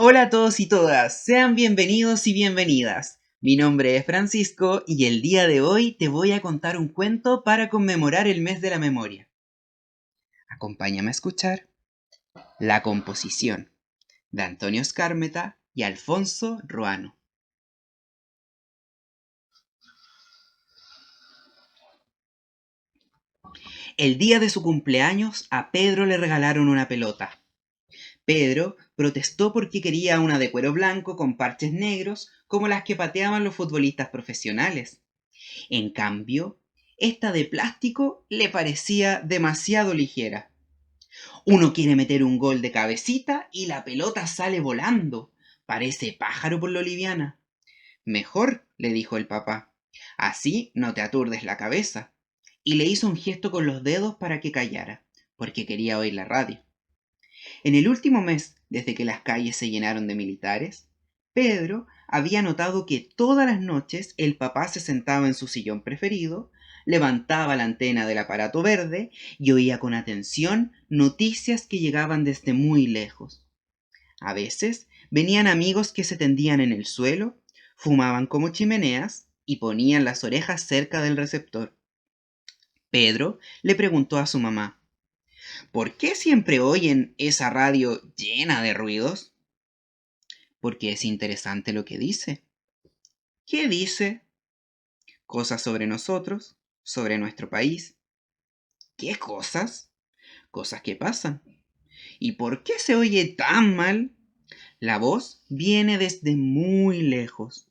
Hola a todos y todas, sean bienvenidos y bienvenidas. Mi nombre es Francisco y el día de hoy te voy a contar un cuento para conmemorar el mes de la memoria. Acompáñame a escuchar La composición, de Antonio Skármeta y Alfonso Ruano. El día de su cumpleaños a Pedro le regalaron una pelota. Pedro protestó porque quería una de cuero blanco con parches negros como las que pateaban los futbolistas profesionales. En cambio, esta de plástico le parecía demasiado ligera. Uno quiere meter un gol de cabecita y la pelota sale volando. Parece pájaro por lo liviana. Mejor, le dijo el papá. Así no te aturdes la cabeza. Y le hizo un gesto con los dedos para que callara, porque quería oír la radio. En el último mes, desde que las calles se llenaron de militares, Pedro había notado que todas las noches el papá se sentaba en su sillón preferido, levantaba la antena del aparato verde y oía con atención noticias que llegaban desde muy lejos. A veces venían amigos que se tendían en el suelo, fumaban como chimeneas y ponían las orejas cerca del receptor. Pedro le preguntó a su mamá: ¿por qué siempre oyen esa radio llena de ruidos? Porque es interesante lo que dice. ¿Qué dice? Cosas sobre nosotros, sobre nuestro país. ¿Qué cosas? Cosas que pasan. ¿Y por qué se oye tan mal? La voz viene desde muy lejos.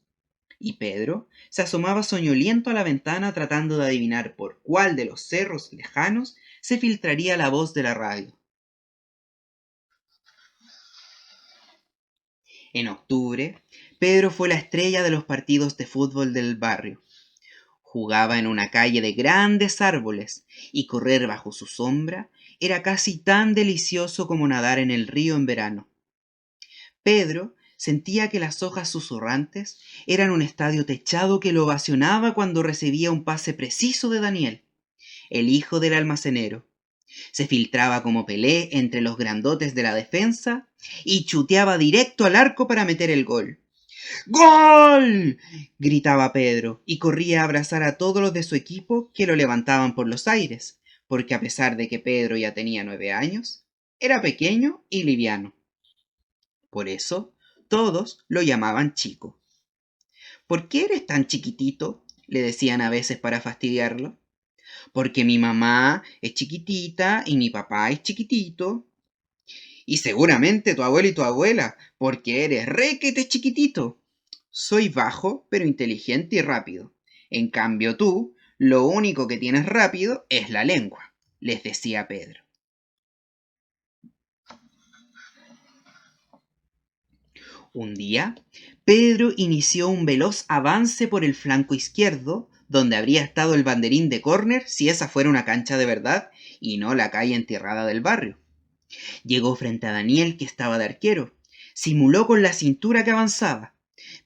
Y Pedro se asomaba soñoliento a la ventana tratando de adivinar por cuál de los cerros lejanos se filtraría la voz de la radio. En octubre, Pedro fue la estrella de los partidos de fútbol del barrio. Jugaba en una calle de grandes árboles y correr bajo su sombra era casi tan delicioso como nadar en el río en verano. Pedro sentía que las hojas susurrantes eran un estadio techado que lo ovacionaba cuando recibía un pase preciso de Daniel, el hijo del almacenero. Se filtraba como Pelé entre los grandotes de la defensa y chuteaba directo al arco para meter el gol. ¡Gol! Gritaba Pedro y corría a abrazar a todos los de su equipo que lo levantaban por los aires, porque a pesar de que Pedro ya tenía 9 años, era pequeño y liviano. Por eso todos lo llamaban Chico. ¿Por qué eres tan chiquitito?, le decían a veces para fastidiarlo. Porque mi mamá es chiquitita y mi papá es chiquitito. Y seguramente tu abuelo y tu abuela, porque eres requete chiquitito. Soy bajo, pero inteligente y rápido. En cambio tú, lo único que tienes rápido es la lengua, les decía Pedro. Un día, Pedro inició un veloz avance por el flanco izquierdo, donde habría estado el banderín de córner si esa fuera una cancha de verdad y no la calle enterrada del barrio. Llegó frente a Daniel, que estaba de arquero. Simuló con la cintura que avanzaba.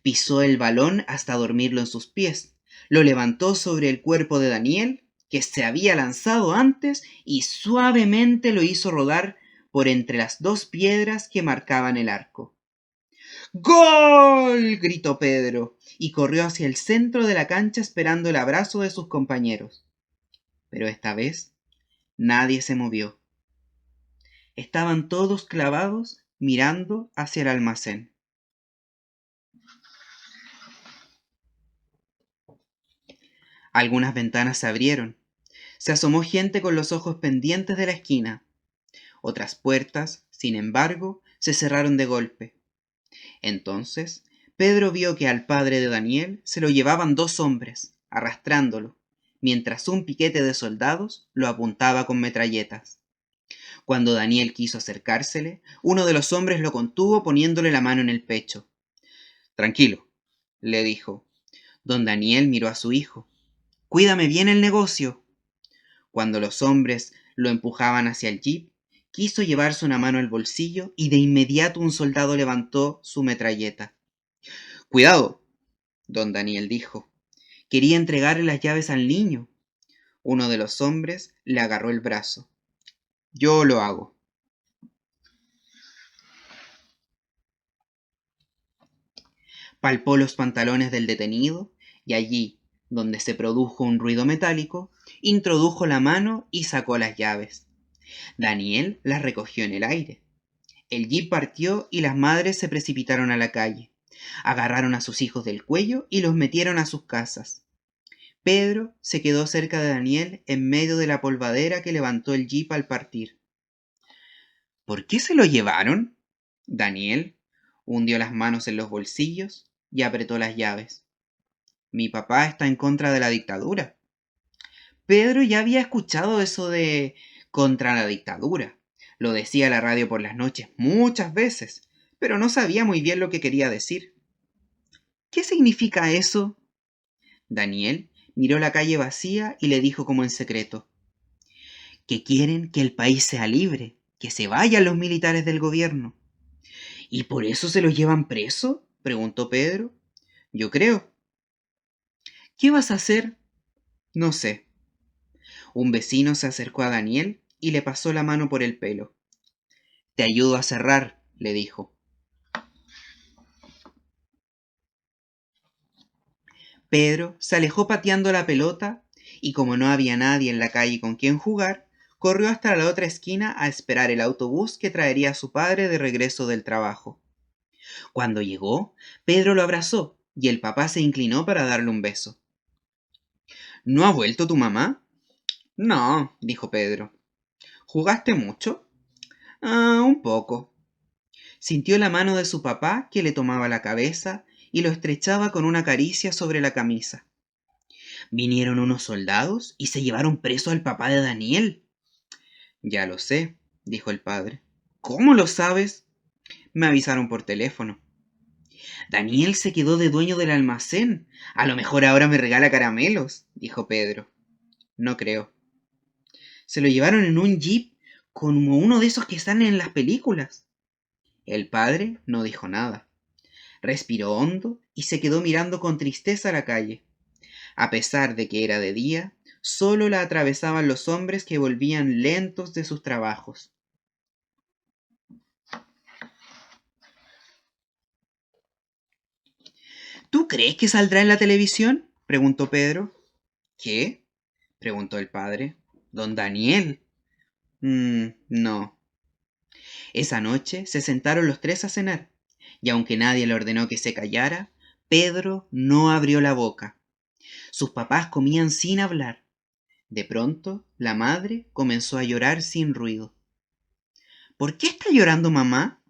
Pisó el balón hasta dormirlo en sus pies. Lo levantó sobre el cuerpo de Daniel, que se había lanzado antes, y suavemente lo hizo rodar por entre las dos piedras que marcaban el arco. ¡Gol!, gritó Pedro, y corrió hacia el centro de la cancha esperando el abrazo de sus compañeros. Pero esta vez nadie se movió. Estaban todos clavados mirando hacia el almacén. Algunas ventanas se abrieron. Se asomó gente con los ojos pendientes de la esquina. Otras puertas, sin embargo, se cerraron de golpe. Entonces, Pedro vio que al padre de Daniel se lo llevaban dos hombres, arrastrándolo, mientras un piquete de soldados lo apuntaba con metralletas. Cuando Daniel quiso acercársele, uno de los hombres lo contuvo poniéndole la mano en el pecho. Tranquilo, le dijo. Don Daniel miró a su hijo. Cuídame bien el negocio. Cuando los hombres lo empujaban hacia el jeep, quiso llevarse una mano al bolsillo y de inmediato un soldado levantó su metralleta. Cuidado, don Daniel dijo. Quería entregarle las llaves al niño. Uno de los hombres le agarró el brazo. Yo lo hago. Palpó los pantalones del detenido y allí, donde se produjo un ruido metálico, introdujo la mano y sacó las llaves. Daniel las recogió en el aire. El jeep partió y las madres se precipitaron a la calle. Agarraron a sus hijos del cuello y los metieron a sus casas. Pedro se quedó cerca de Daniel en medio de la polvadera que levantó el jeep al partir. ¿Por qué se lo llevaron? Daniel hundió las manos en los bolsillos y apretó las llaves. Mi papá está en contra de la dictadura. Pedro ya había escuchado eso de contra la dictadura. Lo decía la radio por las noches muchas veces, pero no sabía muy bien lo que quería decir. ¿Qué significa eso? Daniel miró la calle vacía y le dijo como en secreto: que quieren que el país sea libre, que se vayan los militares del gobierno. ¿Y por eso se los llevan preso? Preguntó Pedro. Yo creo. ¿Qué vas a hacer? No sé. Un vecino se acercó a Daniel y le pasó la mano por el pelo. Te ayudo a cerrar, le dijo. Pedro se alejó pateando la pelota y como no había nadie en la calle con quien jugar, corrió hasta la otra esquina a esperar el autobús que traería a su padre de regreso del trabajo. Cuando llegó, Pedro lo abrazó y el papá se inclinó para darle un beso. ¿No ha vuelto tu mamá? No, dijo Pedro. ¿Jugaste mucho? Un poco. Sintió la mano de su papá que le tomaba la cabeza y lo estrechaba con una caricia sobre la camisa. Vinieron unos soldados y se llevaron preso al papá de Daniel. Ya lo sé, dijo el padre. ¿Cómo lo sabes? Me avisaron por teléfono. Daniel se quedó de dueño del almacén. A lo mejor ahora me regala caramelos, dijo Pedro. No creo. Se lo llevaron en un jeep como uno de esos que están en las películas. El padre no dijo nada. Respiró hondo y se quedó mirando con tristeza a la calle. A pesar de que era de día, solo la atravesaban los hombres que volvían lentos de sus trabajos. ¿Tú crees que saldrá en la televisión? Preguntó Pedro. ¿Qué? Preguntó el padre. Don Daniel. No. Esa noche se sentaron los tres a cenar, y aunque nadie le ordenó que se callara, Pedro no abrió la boca. Sus papás comían sin hablar. De pronto, la madre comenzó a llorar sin ruido. ¿Por qué está llorando mamá?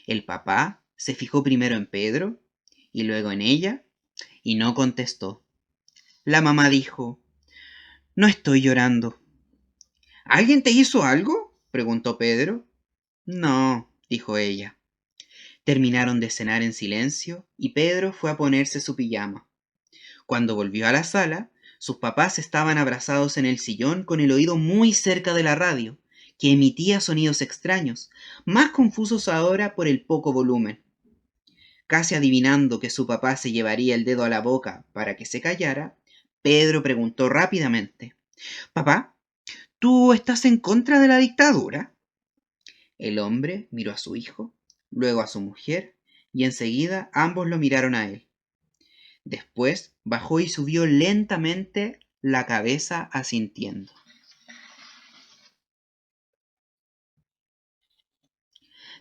El papá se fijó primero en Pedro y luego en ella y no contestó. La mamá dijo: No estoy llorando. ¿Alguien te hizo algo? Preguntó Pedro. No, dijo ella. Terminaron de cenar en silencio y Pedro fue a ponerse su pijama. Cuando volvió a la sala, sus papás estaban abrazados en el sillón con el oído muy cerca de la radio, que emitía sonidos extraños, más confusos ahora por el poco volumen. Casi adivinando que su papá se llevaría el dedo a la boca para que se callara, Pedro preguntó rápidamente: Papá, ¿tú estás en contra de la dictadura? El hombre miró a su hijo, luego a su mujer, y enseguida ambos lo miraron a él. Después bajó y subió lentamente la cabeza asintiendo.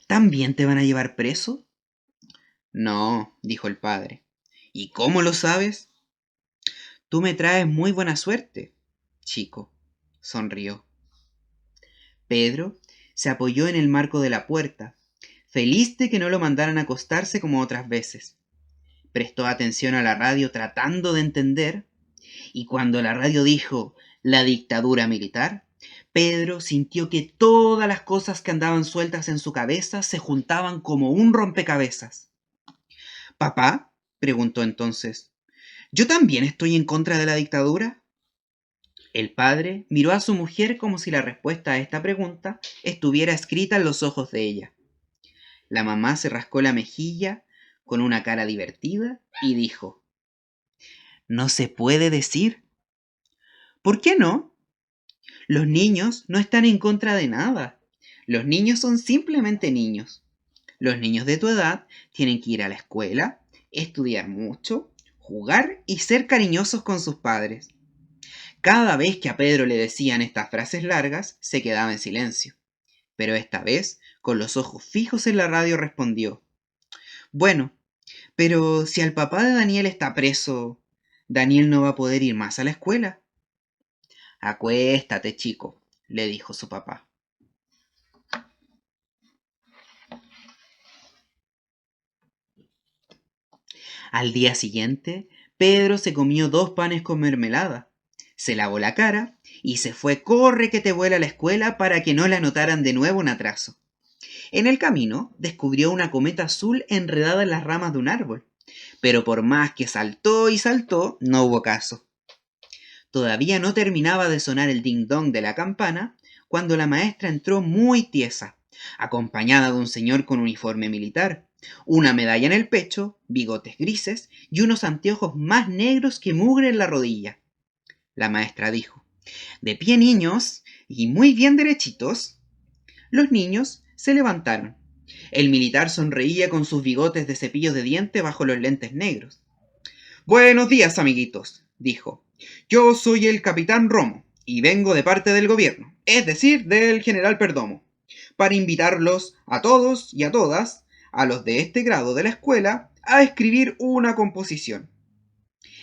¿También te van a llevar preso? No, dijo el padre. ¿Y cómo lo sabes? Tú me traes muy buena suerte, chico, sonrió. Pedro se apoyó en el marco de la puerta, feliz de que no lo mandaran a acostarse como otras veces. Prestó atención a la radio tratando de entender, y cuando la radio dijo la dictadura militar, Pedro sintió que todas las cosas que andaban sueltas en su cabeza se juntaban como un rompecabezas. ¿Papá? Preguntó entonces. ¿Yo también estoy en contra de la dictadura? El padre miró a su mujer como si la respuesta a esta pregunta estuviera escrita en los ojos de ella. La mamá se rascó la mejilla con una cara divertida y dijo: No se puede decir. ¿Por qué no? Los niños no están en contra de nada. Los niños son simplemente niños. Los niños de tu edad tienen que ir a la escuela estudiar mucho, jugar y ser cariñosos con sus padres. Cada vez que a Pedro le decían estas frases largas, se quedaba en silencio. Pero esta vez, con los ojos fijos en la radio, respondió: Bueno, pero si al papá de Daniel está preso, Daniel no va a poder ir más a la escuela. Acuéstate, chico, le dijo su papá. Al día siguiente, Pedro se comió 2 panes con mermelada, se lavó la cara y se fue corre que te vuela a la escuela para que no le anotaran de nuevo un atraso. En el camino descubrió una cometa azul enredada en las ramas de un árbol, pero por más que saltó y saltó, no hubo caso. Todavía no terminaba de sonar el ding-dong de la campana cuando la maestra entró muy tiesa, acompañada de un señor con uniforme militar, una medalla en el pecho, bigotes grises y unos anteojos más negros que mugre en la rodilla. La maestra dijo: De pie, niños, y muy bien derechitos. Los niños se levantaron. El militar sonreía con sus bigotes de cepillos de diente bajo los lentes negros. Buenos días, amiguitos, dijo. Yo soy el capitán Romo y vengo de parte del gobierno, es decir, del general Perdomo, para invitarlos a todos y a todas, a los de este grado de la escuela, a escribir una composición.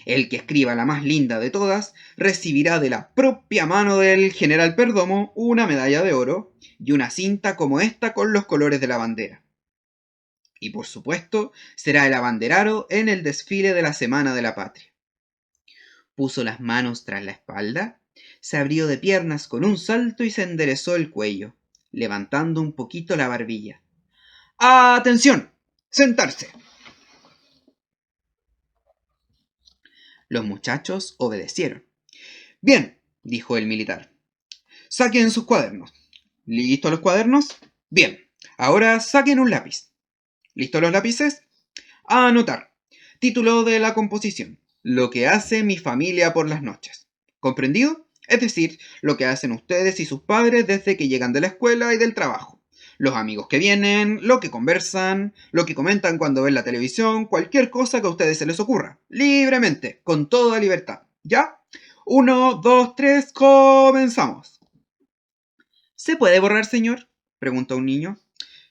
El que escriba la más linda de todas recibirá de la propia mano del general Perdomo una medalla de oro y una cinta como esta con los colores de la bandera. Y por supuesto, será el abanderado en el desfile de la Semana de la Patria. Puso las manos tras la espalda, se abrió de piernas con un salto y se enderezó el cuello, levantando un poquito la barbilla. ¡Atención! ¡Sentarse! Los muchachos obedecieron. Bien, dijo el militar. Saquen sus cuadernos. ¿Listos los cuadernos? Bien, ahora saquen un lápiz. ¿Listos los lápices? A anotar. Título de la composición: Lo que hace mi familia por las noches. ¿Comprendido? Es decir, lo que hacen ustedes y sus padres desde que llegan de la escuela y del trabajo. Los amigos que vienen, lo que conversan, lo que comentan cuando ven la televisión, cualquier cosa que a ustedes se les ocurra. Libremente, con toda libertad. ¿Ya? 1, 2, 3, comenzamos. ¿Se puede borrar, señor?, preguntó un niño.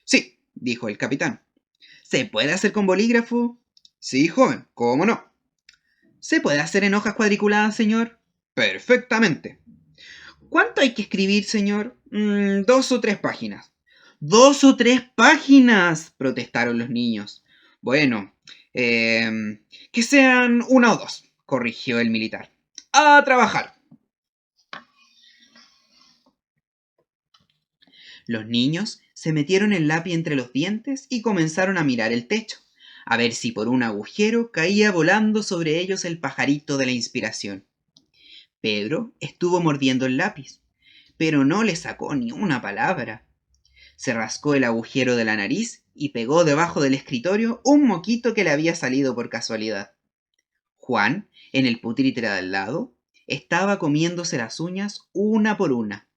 Sí, dijo el capitán. ¿Se puede hacer con bolígrafo? Sí, joven, ¿cómo no? ¿Se puede hacer en hojas cuadriculadas, señor? Perfectamente. ¿Cuánto hay que escribir, señor? 2 o 3 páginas. ¡2 o 3 páginas!, protestaron los niños. Bueno, que sean 1 o 2, corrigió el militar. ¡A trabajar! Los niños se metieron el lápiz entre los dientes y comenzaron a mirar el techo, a ver si por un agujero caía volando sobre ellos el pajarito de la inspiración. Pedro estuvo mordiendo el lápiz, pero no le sacó ni una palabra. Se rascó el agujero de la nariz y pegó debajo del escritorio un moquito que le había salido por casualidad. Juan, en el pupitre de al lado, estaba comiéndose las uñas una por una.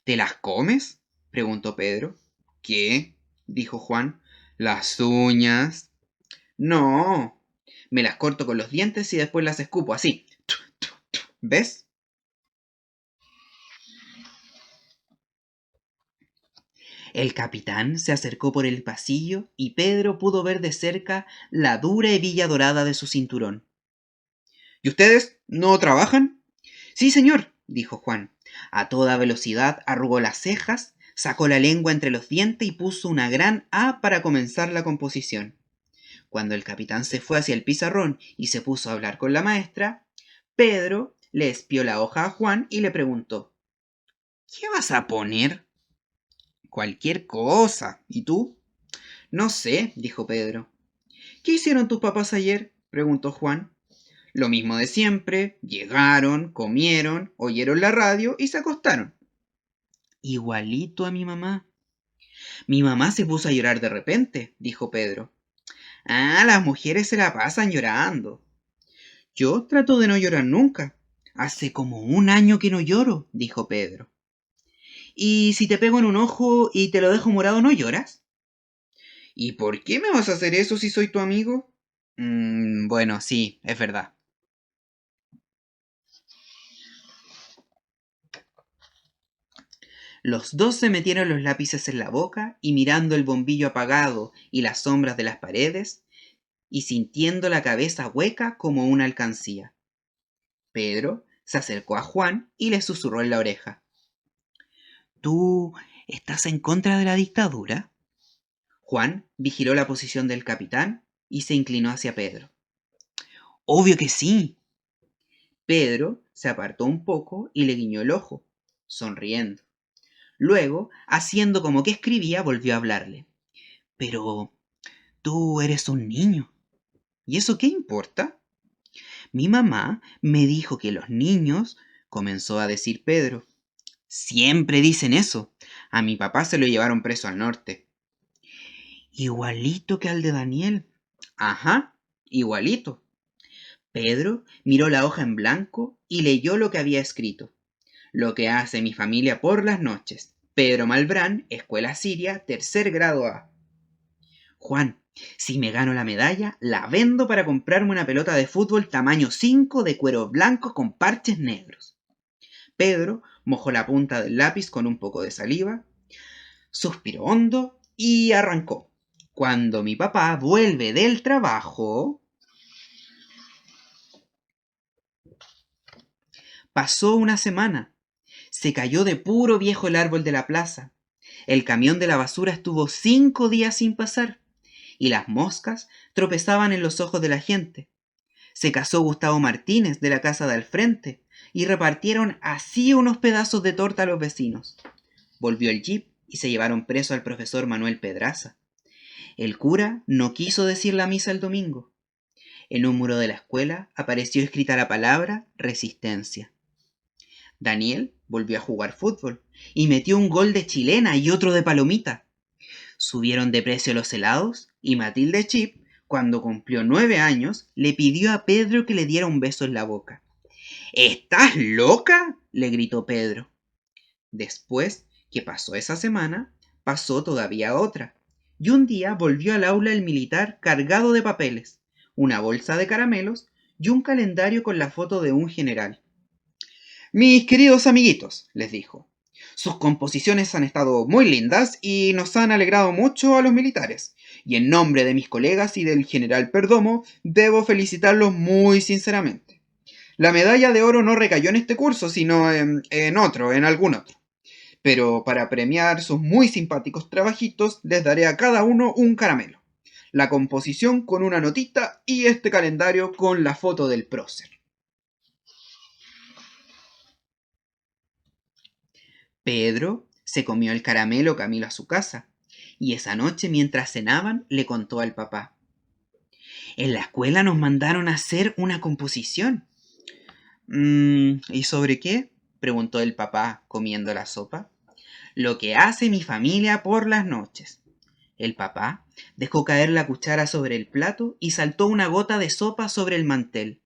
¿Te las comes?, preguntó Pedro. ¿Qué?, dijo Juan. Las uñas. No, me las corto con los dientes y después las escupo así. ¿Ves? El capitán se acercó por el pasillo y Pedro pudo ver de cerca la dura hebilla dorada de su cinturón. ¿Y ustedes no trabajan? Sí, señor, dijo Juan. A toda velocidad arrugó las cejas, sacó la lengua entre los dientes y puso una gran A para comenzar la composición. Cuando el capitán se fue hacia el pizarrón y se puso a hablar con la maestra, Pedro le espió la hoja a Juan y le preguntó: ¿Qué vas a poner? Cualquier cosa. ¿Y tú? No sé, dijo Pedro. ¿Qué hicieron tus papás ayer?, preguntó Juan. Lo mismo de siempre: llegaron, comieron, oyeron la radio y se acostaron. Igualito a mi mamá. Mi mamá se puso a llorar de repente, dijo Pedro. Ah, las mujeres se la pasan llorando. Yo trato de no llorar nunca. Hace como 1 año que no lloro, dijo Pedro. ¿Y si te pego en un ojo y te lo dejo morado, no lloras? ¿Y por qué me vas a hacer eso si soy tu amigo? Bueno, sí, es verdad. Los dos se metieron los lápices en la boca y mirando el bombillo apagado y las sombras de las paredes, y sintiendo la cabeza hueca como una alcancía. Pedro se acercó a Juan y le susurró en la oreja. ¿Tú estás en contra de la dictadura? Juan vigiló la posición del capitán y se inclinó hacia Pedro. Obvio que sí. Pedro se apartó un poco y le guiñó el ojo, sonriendo. Luego, haciendo como que escribía, volvió a hablarle. Pero tú eres un niño. ¿Y eso qué importa? Mi mamá me dijo que los niños, comenzó a decir Pedro. Siempre dicen eso. A mi papá se lo llevaron preso al norte. Igualito que al de Daniel. Ajá, igualito. Pedro miró la hoja en blanco y leyó lo que había escrito. Lo que hace mi familia por las noches. Pedro Malbrán, Escuela Siria, tercer grado A. Juan, si me gano la medalla, la vendo para comprarme una pelota de fútbol tamaño 5 de cuero blanco con parches negros. Pedro mojó la punta del lápiz con un poco de saliva, suspiró hondo y arrancó. Cuando mi papá vuelve del trabajo... Pasó una semana. Se cayó de puro viejo el árbol de la plaza. El camión de la basura estuvo 5 días sin pasar. Y las moscas tropezaban en los ojos de la gente. Se casó Gustavo Martínez de la casa de al frente y repartieron así unos pedazos de torta a los vecinos. Volvió el jeep y se llevaron preso al profesor Manuel Pedraza. El cura no quiso decir la misa el domingo. En un muro de la escuela apareció escrita la palabra resistencia. Daniel volvió a jugar fútbol y metió un gol de chilena y otro de palomita. Subieron de precio los helados y Matilde Chip, cuando cumplió 9 años, le pidió a Pedro que le diera un beso en la boca. ¿Estás loca?, le gritó Pedro. Después que pasó esa semana, pasó todavía otra, y un día volvió al aula el militar cargado de papeles, una bolsa de caramelos y un calendario con la foto de un general. Mis queridos amiguitos, les dijo, sus composiciones han estado muy lindas y nos han alegrado mucho a los militares, y en nombre de mis colegas y del general Perdomo, debo felicitarlos muy sinceramente. La medalla de oro no recayó en este curso, sino en algún otro. Pero para premiar sus muy simpáticos trabajitos, les daré a cada uno un caramelo, la composición con una notita y este calendario con la foto del prócer. Pedro se comió el caramelo camino a su casa, y esa noche mientras cenaban le contó al papá. En la escuela nos mandaron a hacer una composición. ¿Y sobre qué?, preguntó el papá comiendo la sopa. Lo que hace mi familia por las noches. El papá dejó caer la cuchara sobre el plato y saltó una gota de sopa sobre el mantel.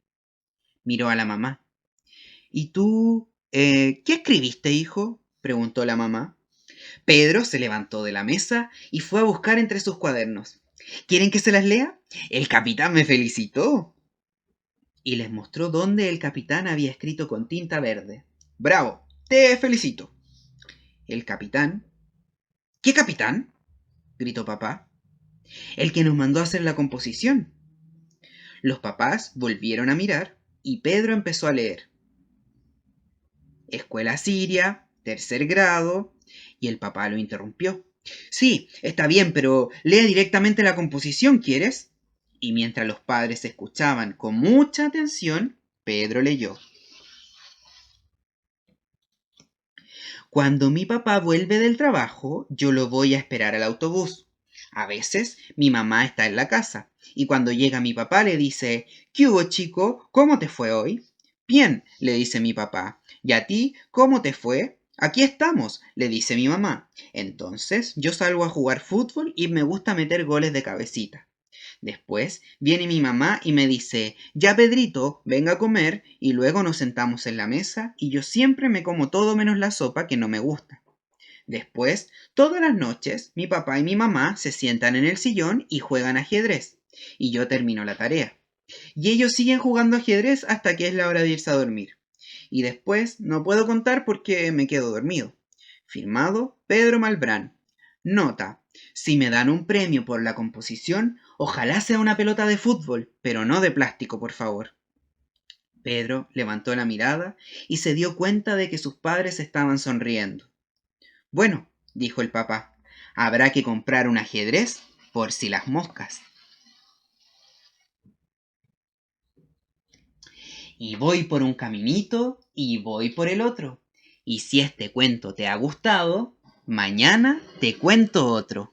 Miró a la mamá. ¿Y tú, qué escribiste, hijo?, preguntó la mamá. Pedro se levantó de la mesa y fue a buscar entre sus cuadernos. ¿Quieren que se las lea? El capitán me felicitó. Y les mostró dónde el capitán había escrito con tinta verde. ¡Bravo! ¡Te felicito! El capitán... ¿Qué capitán?, gritó papá. El que nos mandó a hacer la composición. Los papás volvieron a mirar y Pedro empezó a leer. Escuela Siria, tercer grado, y el papá lo interrumpió. Sí, está bien, pero lea directamente la composición, ¿quieres? Y mientras los padres escuchaban con mucha atención, Pedro leyó. Cuando mi papá vuelve del trabajo, yo lo voy a esperar al autobús. A veces mi mamá está en la casa, y cuando llega mi papá le dice, ¿qué hubo, chico? ¿Cómo te fue hoy? Bien, le dice mi papá. ¿Y a ti cómo te fue? Aquí estamos, le dice mi mamá. Entonces yo salgo a jugar fútbol y me gusta meter goles de cabecita. Después viene mi mamá y me dice, ya Pedrito, venga a comer, y luego nos sentamos en la mesa y yo siempre me como todo menos la sopa que no me gusta. Después, todas las noches, mi papá y mi mamá se sientan en el sillón y juegan ajedrez. y yo termino la tarea. Y ellos siguen jugando ajedrez hasta que es la hora de irse a dormir. Y después no puedo contar porque me quedo dormido. Firmado Pedro Malbrán. Nota: si me dan un premio por la composición, ojalá sea una pelota de fútbol, pero no de plástico, por favor. Pedro levantó la mirada y se dio cuenta de que sus padres estaban sonriendo. Bueno, dijo el papá, habrá que comprar un ajedrez por si las moscas. Y voy por un caminito y voy por el otro. Y si este cuento te ha gustado, mañana te cuento otro.